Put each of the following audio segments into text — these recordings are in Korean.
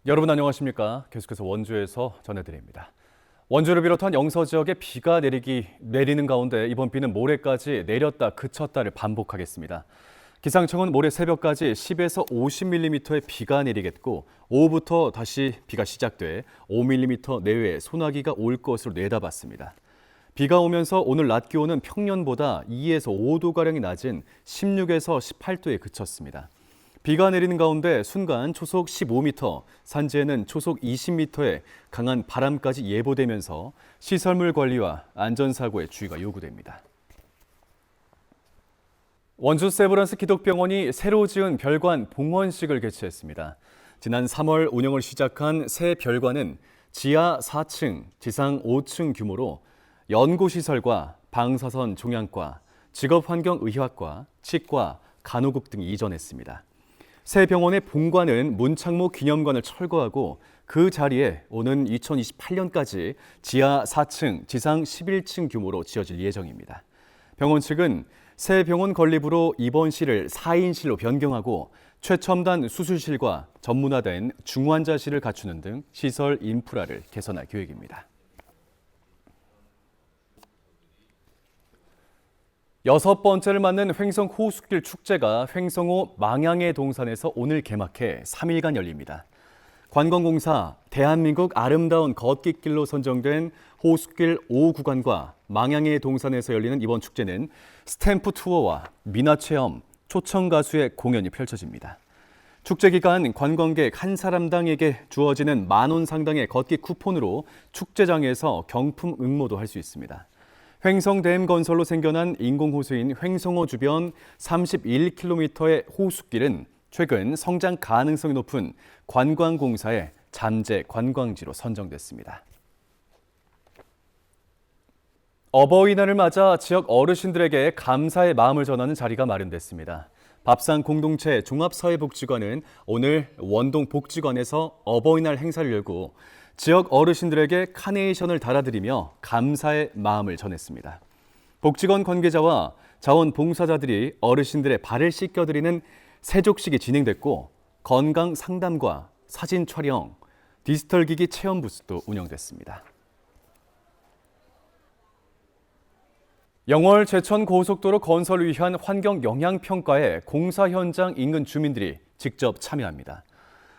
여러분 안녕하십니까? 계속해서 원주에서 전해드립니다. 원주를 비롯한 영서 지역에 비가 내리는 가운데 이번 비는 모레까지 내렸다 그쳤다를 반복하겠습니다. 기상청은 모레 새벽까지 10에서 50mm의 비가 내리겠고 오후부터 다시 비가 시작돼 5mm 내외의 소나기가 올 것으로 내다봤습니다. 비가 오면서 오늘 낮 기온은 평년보다 2에서 5도가량이 낮은 16에서 18도에 그쳤습니다. 비가 내리는 가운데 순간 초속 15m, 산지에는 초속 20m의 강한 바람까지 예보되면서 시설물 관리와 안전사고에 주의가 요구됩니다. 원주 세브란스 기독병원이 새로 지은 별관 봉헌식을 개최했습니다. 지난 3월 운영을 시작한 새 별관은 지하 4층, 지상 5층 규모로 연구시설과 방사선 종양과, 직업환경의학과, 치과, 간호국 등이 이전했습니다. 새 병원의 본관은 문창모 기념관을 철거하고 그 자리에 오는 2028년까지 지하 4층, 지상 11층 규모로 지어질 예정입니다. 병원 측은 새 병원 건립으로 입원실을 4인실로 변경하고 최첨단 수술실과 전문화된 중환자실을 갖추는 등 시설 인프라를 개선할 계획입니다. 6번째를 맞는 횡성 호수길 축제가 횡성호 망향의 동산에서 오늘 개막해 3일간 열립니다. 관광공사 대한민국 아름다운 걷기길로 선정된 호수길 5구간과 망향의 동산에서 열리는 이번 축제는 스탬프 투어와 민화체험, 초청 가수의 공연이 펼쳐집니다. 축제 기간 관광객 한 사람당에게 주어지는 10,000원 상당의 걷기 쿠폰으로 축제장에서 경품 응모도 할 수 있습니다. 횡성댐 건설로 생겨난 인공호수인 횡성호 주변 31km의 호수길은 최근 성장 가능성이 높은 관광공사의 잠재 관광지로 선정됐습니다. 어버이날을 맞아 지역 어르신들에게 감사의 마음을 전하는 자리가 마련됐습니다. 밥상 공동체 종합사회복지관은 오늘 원동 복지관에서 어버이날 행사를 열고 지역 어르신들에게 카네이션을 달아드리며 감사의 마음을 전했습니다. 복지관 관계자와 자원봉사자들이 어르신들의 발을 씻겨드리는 세족식이 진행됐고 건강 상담과 사진 촬영, 디지털 기기 체험 부스도 운영됐습니다. 영월 제천 고속도로 건설을 위한 환경 영향 평가에 공사 현장 인근 주민들이 직접 참여합니다.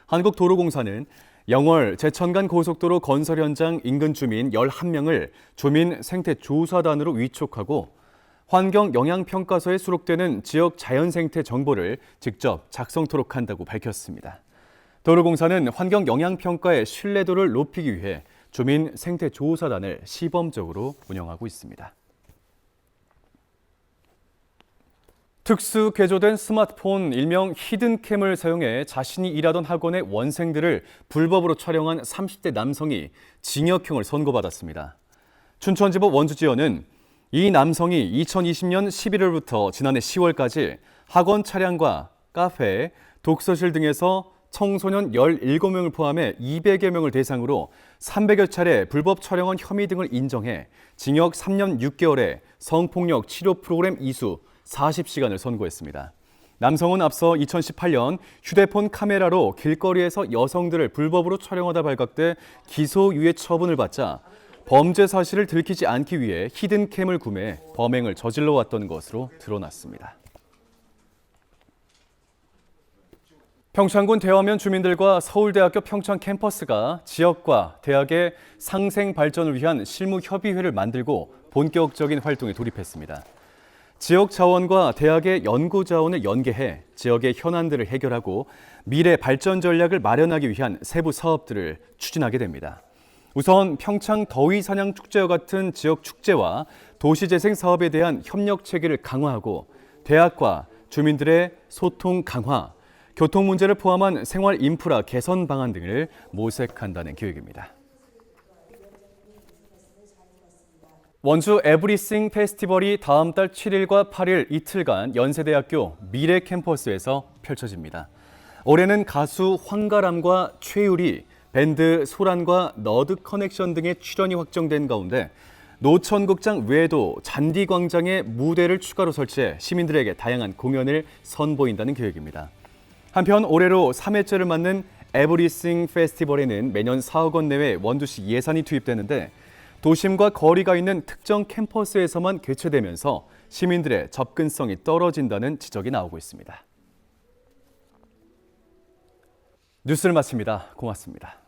한국도로공사는 영월 제천 간 고속도로 건설 현장 인근 주민 11명을 주민 생태조사단으로 위촉하고 환경 영향 평가서에 수록되는 지역 자연생태 정보를 직접 작성토록 한다고 밝혔습니다. 도로공사는 환경 영향 평가의 신뢰도를 높이기 위해 주민 생태조사단을 시범적으로 운영하고 있습니다. 특수 개조된 스마트폰 일명 히든캠을 사용해 자신이 일하던 학원의 원생들을 불법으로 촬영한 30대 남성이 징역형을 선고받았습니다. 춘천지법 원주지원은 이 남성이 2020년 11월부터 지난해 10월까지 학원 차량과 카페, 독서실 등에서 청소년 17명을 포함해 200여 명을 대상으로 300여 차례 불법 촬영한 혐의 등을 인정해 징역 3년 6개월에 성폭력 치료 프로그램 이수 40시간을 선고했습니다. 남성은 앞서 2018년 휴대폰 카메라로 길거리에서 여성들을 불법으로 촬영하다 발각돼 기소유예 처분을 받자 범죄 사실을 들키지 않기 위해 히든캠을 구매해 범행을 저질러 왔던 것으로 드러났습니다. 평창군 대화면 주민들과 서울대학교 평창 캠퍼스가 지역과 대학의 상생 발전을 위한 실무 협의회를 만들고 본격적인 활동에 돌입했습니다. 지역 자원과 대학의 연구 자원을 연계해 지역의 현안들을 해결하고 미래 발전 전략을 마련하기 위한 세부 사업들을 추진하게 됩니다. 우선 평창 더위사냥 축제와 같은 지역 축제와 도시재생 사업에 대한 협력 체계를 강화하고 대학과 주민들의 소통 강화, 교통 문제를 포함한 생활 인프라 개선 방안 등을 모색한다는 계획입니다. 원주 에브리싱 페스티벌이 다음 달 7일과 8일 이틀간 연세대학교 미래 캠퍼스에서 펼쳐집니다. 올해는 가수 황가람과 최유리, 밴드 소란과 너드 커넥션 등의 출연이 확정된 가운데 노천극장 외에도 잔디광장에 무대를 추가로 설치해 시민들에게 다양한 공연을 선보인다는 계획입니다. 한편 올해로 3회째를 맞는 에브리싱 페스티벌에는 매년 4억 원 내외 원주시 예산이 투입되는데 도심과 거리가 있는 특정 캠퍼스에서만 개최되면서 시민들의 접근성이 떨어진다는 지적이 나오고 있습니다. 뉴스를 마칩니다. 고맙습니다.